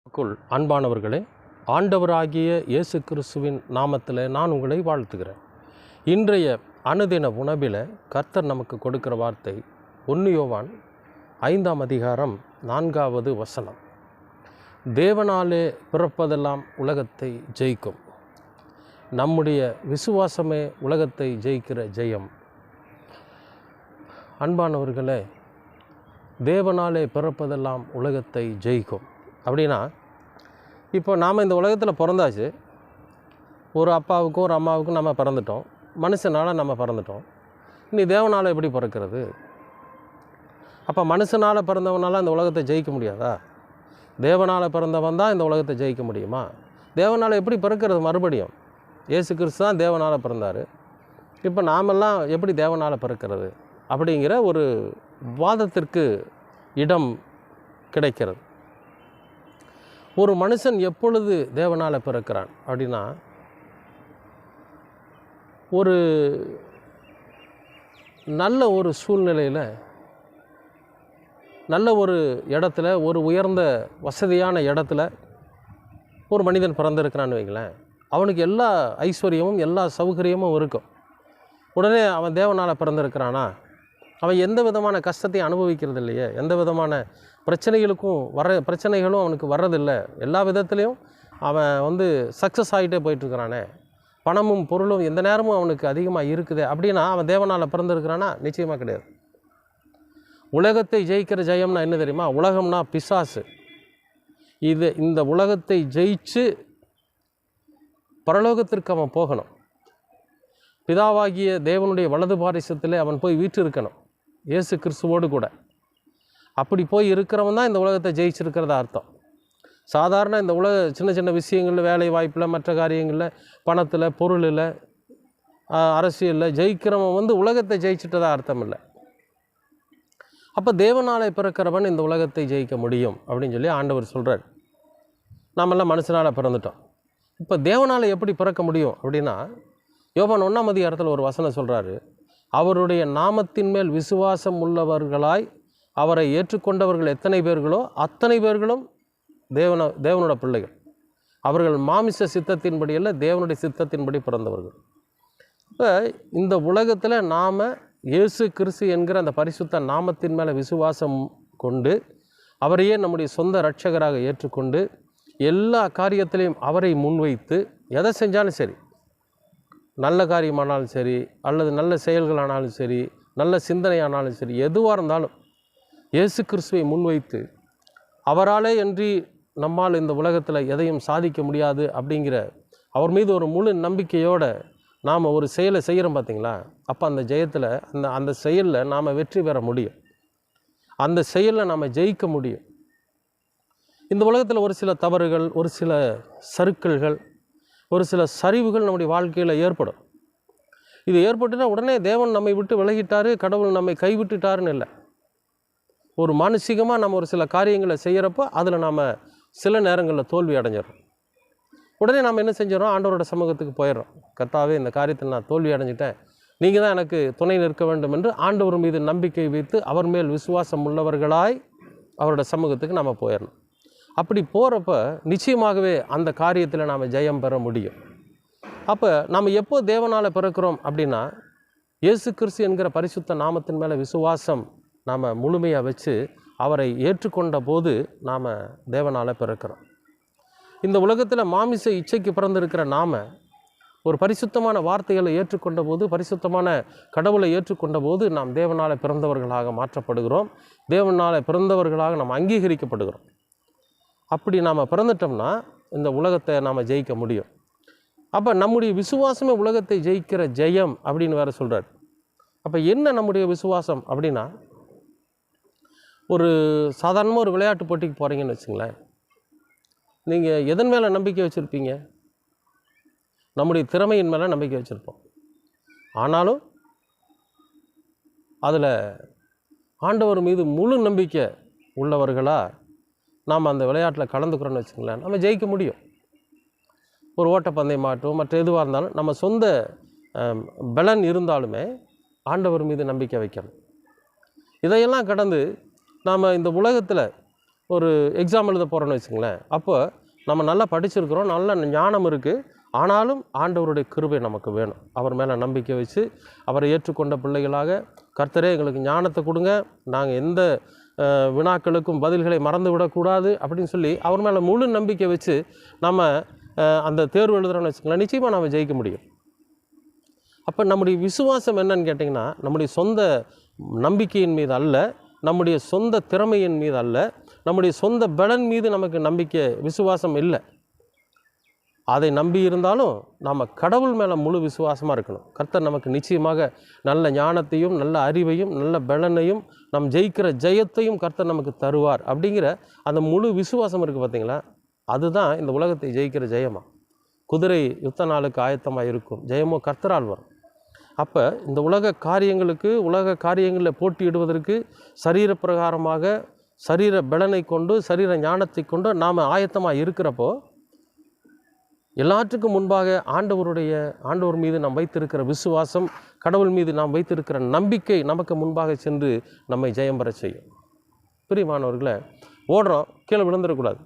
க்குள் அன்பானவர்களே, ஆண்டவராகிய இயேசு கிறிஸ்துவின் நாமத்தில் நான் உங்களை வாழ்த்துகிறேன். இன்றைய அனுதின உணவில் கர்த்தர் நமக்கு கொடுக்கிற வார்த்தை 1 யோவான் 5ஆம் அதிகாரம் 4வது வசனம். தேவனாலே பிறப்பதெல்லாம் உலகத்தை ஜெயிக்கும். நம்முடைய விசுவாசமே உலகத்தை ஜெயிக்கிற ஜெயம். அன்பானவர்களே, தேவனாலே பிறப்பதெல்லாம் உலகத்தை ஜெயிக்கும் அப்படின்னா, இப்போ நாம் இந்த உலகத்தில் பிறந்தாச்சு. ஒரு அப்பாவுக்கும் ஒரு அம்மாவுக்கும் நம்ம பிறந்துட்டோம். மனுஷனால் நம்ம பிறந்துட்டோம். இனி தேவனால் எப்படி பிறக்கிறது? அப்போ மனுஷனால் பிறந்தவனால இந்த உலகத்தை ஜெயிக்க முடியாதா? தேவனால் பிறந்தவன் தான் இந்த உலகத்தை ஜெயிக்க முடியுமா? தேவனால் எப்படி பிறக்கிறது? மறுபடியும் இயேசு கிறிஸ்து தான் தேவனால் பிறந்தார். இப்போ நாமெல்லாம் எப்படி தேவனால் பிறக்கிறது அப்படிங்கிற ஒரு வாதத்திற்கு இடம் கிடைக்கிறது. ஒரு மனுஷன் எப்பொழுது தேவனால் பிறக்கிறான் அப்படின்னா, ஒரு நல்ல ஒரு சூழ்நிலையில், நல்ல ஒரு இடத்துல, ஒரு உயர்ந்த வசதியான இடத்துல ஒரு மனிதன் பிறந்திருக்கிறான்னு வைங்களேன். அவனுக்கு எல்லா ஐஸ்வர்யமும் எல்லா சௌகரியமும் இருக்கும். உடனே அவன் தேவனால் பிறந்திருக்கிறானா? அவன் எந்த விதமான கஷ்டத்தையும் அனுபவிக்கிறது இல்லையே, எந்த விதமான பிரச்சனைகளும் அவனுக்கு வர்றதில்லை. எல்லா விதத்துலேயும் அவன் சக்ஸஸ் ஆகிட்டே போயிட்டுருக்கிறானே. பணமும் பொருளும் எந்த நேரமும் அவனுக்கு அதிகமாக இருக்குது அப்படின்னா அவன் தேவனால் பிறந்திருக்கிறானா? நிச்சயமாக கிடையாது. உலகத்தை ஜெயிக்கிற ஜெயம்னா என்ன தெரியுமா? உலகம்னா பிசாசு. இந்த உலகத்தை ஜெயிச்சு பரலோகத்திற்கு அவன் போகணும். பிதாவாகிய தேவனுடைய வலது பாரிசத்தில் அவன் போய் வீற்றிருக்கணும், இயேசு கிறிஸ்துவோடு கூட. அப்படி போய் இருக்கிறவன் தான் இந்த உலகத்தை ஜெயிச்சிருக்கிறதா அர்த்தம். சாதாரண இந்த சின்ன சின்ன விஷயங்களில், வேலை வாய்ப்பில், மற்ற காரியங்களில், பணத்தில், பொருளில், அரசியலில் ஜெயிக்கிறவன் உலகத்தை ஜெயிச்சிட்டதா அர்த்தம் இல்லை. அப்போ தேவனாலே பிறக்கிறவன் இந்த உலகத்தை ஜெயிக்க முடியும் அப்படின்னு சொல்லி ஆண்டவர் சொல்கிறார். நாமெல்லாம் மனுஷனால் பிறந்துட்டோம். இப்போ தேவனால் எப்படி பிறக்க முடியும் அப்படின்னா, யோவான் 1ஆம் அதிகாரத்தில் ஒரு வசனம் சொல்கிறாரு. அவருடைய நாமத்தின் மேல் விசுவாசம் உள்ளவர்களாய் அவரை ஏற்றுக்கொண்டவர்கள் எத்தனை பேர்களோ அத்தனை பேர்களும் தேவனோட பிள்ளைகள். அவர்கள் மாமிச சித்தத்தின்படி அல்ல, தேவனுடைய சித்தத்தின்படி பிறந்தவர்கள். இப்போ இந்த உலகத்தில் நாம் இயேசு கிறிஸ்து என்கிற அந்த பரிசுத்த நாமத்தின் மேலே விசுவாசம் கொண்டு அவரையே நம்முடைய சொந்த இரட்சகராக ஏற்றுக்கொண்டு எல்லா காரியத்திலையும் அவரை முன்வைத்து எதை செஞ்சாலும் சரி, நல்ல காரியமானாலும் சரி, அல்லது நல்ல செயல்களானாலும் சரி, நல்ல சிந்தனையானாலும் சரி, எதுவாக இருந்தாலும் இயேசு கிறிஸ்துவை முன்வைத்து அவராலே அன்றி நம்மால் இந்த உலகத்தில் எதையும் சாதிக்க முடியாது அப்படிங்கிற அவர் மீது ஒரு முழு நம்பிக்கையோடு நாம் ஒரு செயலை செய்கிறோம் பார்த்தீங்களா? அப்போ அந்த ஜெயத்தில் அந்த செயலில் நாம் வெற்றி பெற முடியும். அந்த செயலில் நாம் ஜெயிக்க முடியும். இந்த உலகத்தில் ஒரு சில தவறுகள், ஒரு சில சறுக்கல்கள், ஒரு சில சரிவுகள் நம்முடைய வாழ்க்கையில் ஏற்படும். இது ஏற்பட்டுனா உடனே தேவன் நம்மை விட்டு விலகிட்டார், கடவுள் நம்மை கைவிட்டுட்டாருன்னு இல்லை. ஒரு மானசீகமாக நம்ம ஒரு சில காரியங்களை செய்கிறப்போ அதில் நாம் சில நேரங்களில் தோல்வி அடைஞ்சிடறோம். உடனே நாம் என்ன செஞ்சிடறோம்? ஆண்டவரோட சமூகத்துக்கு போயிடுறோம். கர்த்தாவே, இந்த காரியத்தில் நான் தோல்வி அடைஞ்சிட்டேன், நீங்கள் தான் எனக்கு துணை நிற்க வேண்டும் என்று ஆண்டவர் மீது நம்பிக்கை வைத்து அவர் மேல் விசுவாசம் உள்ளவர்களாய் அவரோட சமூகத்துக்கு நாம் போயிடணும். அப்படி போகிறப்ப நிச்சயமாகவே அந்த காரியத்தில் நாம் ஜெயம் பெற முடியும். அப்போ நாம் எப்போ தேவனால் பிறக்கிறோம் அப்படின்னா, இயேசு கிறிஸ்து என்கிற பரிசுத்த நாமத்தின் மேலே விசுவாசம் நாம் முழுமையாக வச்சு அவரை ஏற்றுக்கொண்ட போது நாம் தேவனால் பிறக்கிறோம். இந்த உலகத்தில் மாமிச இச்சைக்கு பிறந்திருக்கிற நாம் ஒரு பரிசுத்தமான வார்த்தைகளை ஏற்றுக்கொண்ட போது, பரிசுத்தமான கடவுளை ஏற்றுக்கொண்ட போது நாம் தேவனால் பிறந்தவர்களாக மாற்றப்படுகிறோம். தேவனால் பிறந்தவர்களாக நாம் அங்கீகரிக்கப்படுகிறோம். அப்படி நாம் பிறந்துட்டோம்னா இந்த உலகத்தை நாம் ஜெயிக்க முடியும். அப்போ நம்முடைய விசுவாசமே உலகத்தை ஜெயிக்கிற ஜெயம் அப்படின்னு வேறு சொல்கிறார். அப்போ என்ன நம்முடைய விசுவாசம் அப்படின்னா, ஒரு சாதாரணமாக ஒரு விளையாட்டு போட்டிக்கு போகிறீங்கன்னு வச்சுங்களேன். நீங்கள் எதன் மேலே நம்பிக்கை வச்சுருப்பீங்க? நம்முடைய திறமையின் மேலே நம்பிக்கை வச்சுருப்போம். ஆனாலும் அதில் ஆண்டவர் மீது முழு நம்பிக்கை உள்ளவர்களாக நாம் அந்த விளையாட்டில் கலந்துக்கிறோன்னு வச்சுங்களேன், நம்ம ஜெயிக்க முடியும். ஒரு ஓட்டப்பந்தயமாகட்டும், மற்ற எதுவாக இருந்தாலும் நம்ம சொந்த பலன் இருந்தாலுமே ஆண்டவர் மீது நம்பிக்கை வைக்கணும். இதையெல்லாம் கடந்து நாம் இந்த உலகத்தில் ஒரு எக்ஸாம் எழுத போகிறோன்னு வச்சுங்களேன். அப்போ நம்ம நல்லா படிச்சிருக்கிறோம், நல்ல ஞானம் இருக்குது, ஆனாலும் ஆண்டவருடைய கிருபை நமக்கு வேணும். அவர் மேலே நம்பிக்கை வச்சு அவரை ஏற்றுக்கொண்ட பிள்ளைகளாக, கர்த்தரே எங்களுக்கு ஞானத்தை கொடுங்க, நாங்கள் எந்த வினாக்களுக்கும் பதில்களை மறந்து விடக்கூடாது அப்படின்னு சொல்லி அவர் மேலே முழு நம்பிக்கை வச்சு நம்ம அந்த தேர்வு எழுதுகிறோன்னு வச்சுக்கலாம், நிச்சயமாக நம்ம ஜெயிக்க முடியும். அப்போ நம்முடைய விசுவாசம் என்னன்னு கேட்டிங்கன்னா, நம்முடைய சொந்த நம்பிக்கையின் மீது அல்ல, நம்முடைய சொந்த திறமையின் மீது அல்ல, நம்முடைய சொந்த பலன் மீது நமக்கு நம்பிக்கை விசுவாசம் இல்லை. அதை நம்பி இருந்தாலும் நாம் கடவுள் மேலே முழு விசுவாசமாக இருக்கணும். கர்த்தர் நமக்கு நிச்சயமாக நல்ல ஞானத்தையும் நல்ல அறிவையும் நல்ல பலனையும் நம் ஜெயிக்கிற ஜெயத்தையும் கர்த்தர் நமக்கு தருவார் அப்படிங்கிற அந்த முழு விசுவாசம் இருக்குது பார்த்தீங்களா, அதுதான் இந்த உலகத்தை ஜெயிக்கிற ஜெயமா. குதிரை யுத்த நாளுக்கு ஆயத்தமாக இருக்கும், ஜெயமோ கர்த்தரால் வரும். அப்போ இந்த உலக காரியங்களில் போட்டியிடுவதற்கு சரீர பிரகாரமாக சரீர பலனை கொண்டு சரீர ஞானத்தை கொண்டு நாம் ஆயத்தமாக இருக்கிறப்போ, எல்லாற்றுக்கும் முன்பாக ஆண்டவர் மீது நாம் வைத்திருக்கிற விசுவாசம், கடவுள் மீது நாம் வைத்திருக்கிற நம்பிக்கை நமக்கு முன்பாக சென்று நம்மை ஜெயம் பெற செய்யும். பிரியமானவர்களே, ஓடுறோம், கீழே விழுந்துடக்கூடாது,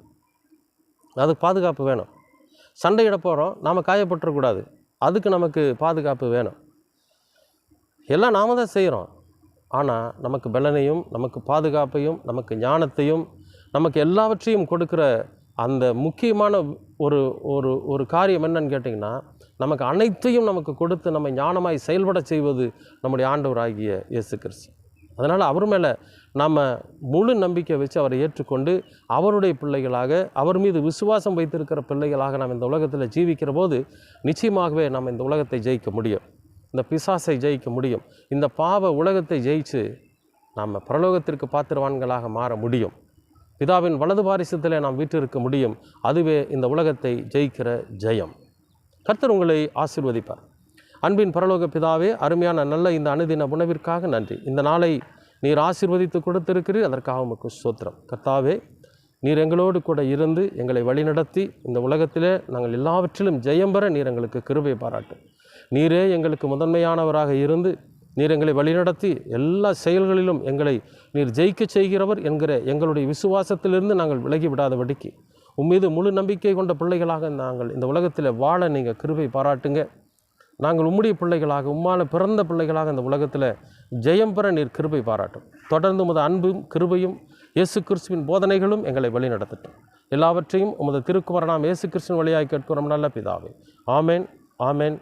அதுக்கு பாதுகாப்பு வேணும். சண்டையிட போகிறோம், நாம் காயப்பட்டுறக்கூடாது, அதுக்கு நமக்கு பாதுகாப்பு வேணும். எல்லாம் நாம் தான் செய்கிறோம், ஆனால் நமக்கு பலனையும் நமக்கு பாதுகாப்பையும் நமக்கு ஞானத்தையும் நமக்கு எல்லாவற்றையும் கொடுக்குற அந்த முக்கியமான ஒரு ஒரு ஒரு காரியம் என்னன்னு கேட்டிங்கன்னா, நமக்கு அனைத்தையும் நமக்கு கொடுத்து நம்மை ஞானமாய் செயல்பட செய்வது நம்முடைய ஆண்டவராகிய இயேசு கிறிஸ்து. அதனால் அவர் மேலே நாம் முழு நம்பிக்கை வச்சு அவரை ஏற்றுக்கொண்டு அவருடைய பிள்ளைகளாக, அவர் மீது விசுவாசம் வைத்திருக்கிற பிள்ளைகளாக நாம் இந்த உலகத்தில் ஜீவிக்கிற போது நிச்சயமாகவே நாம் இந்த உலகத்தை ஜெயிக்க முடியும், இந்த பிசாசை ஜெயிக்க முடியும், இந்த பாவ உலகத்தை ஜெயித்து நாம் பரலோகத்திற்கு பாத்திரவான்களாக மாற முடியும், பிதாவின் வலது பாரிசத்தில் நாம் வீற்றிருக்க முடியும். அதுவே இந்த உலகத்தை ஜெயிக்கிற ஜெயம். கர்த்தர் உங்களை ஆசீர்வதிப்பார். அன்பின் பரலோக பிதாவே, அருமையான நல்ல இந்த அனுதின உணவிற்காக நன்றி. இந்த நாளை நீர் ஆசீர்வதித்து கொடுத்திருக்கிறீர், அதற்காக உமக்கு ஸ்தோத்திரம். கர்த்தாவே, நீர் எங்களோடு கூட இருந்து எங்களை வழிநடத்தி இந்த உலகத்திலே நாங்கள் எல்லாவற்றிலும் ஜெயம் பெற நீர் எங்களுக்கு கிருபை பாராட்டும். நீரே எங்களுக்கு முதன்மையானவராக இருந்து நீர் எங்களை வழிநடத்தி எல்லா செயல்களிலும் எங்களை நீர் ஜெயிக்க செய்கிறவர் என்கிற எங்களுடைய விசுவாசத்திலிருந்து நாங்கள் விலகி விடாதபடிக்கு உம்மீது முழு நம்பிக்கை கொண்ட பிள்ளைகளாக நாங்கள் இந்த உலகத்தில் வாழ நீங்கள் கிருபை பாராட்டுங்க. நாங்கள் உம்முடைய பிள்ளைகளாக, உம்மால பிறந்த பிள்ளைகளாக இந்த உலகத்தில் ஜெயம் பெற நீர் கிருபை பாராட்டும். தொடர்ந்து உமது அன்பும் கிருபையும் இயேசு கிறிஸ்துவின் போதனைகளும் எங்களை வழிநடத்தட்டும். எல்லாவற்றையும் உமது திருக்குமாரனாம் இயேசு கிறிஸ்துவின் வழியாய் கேட்கிறோம் நல்ல பிதாவே. ஆமேன், ஆமேன்.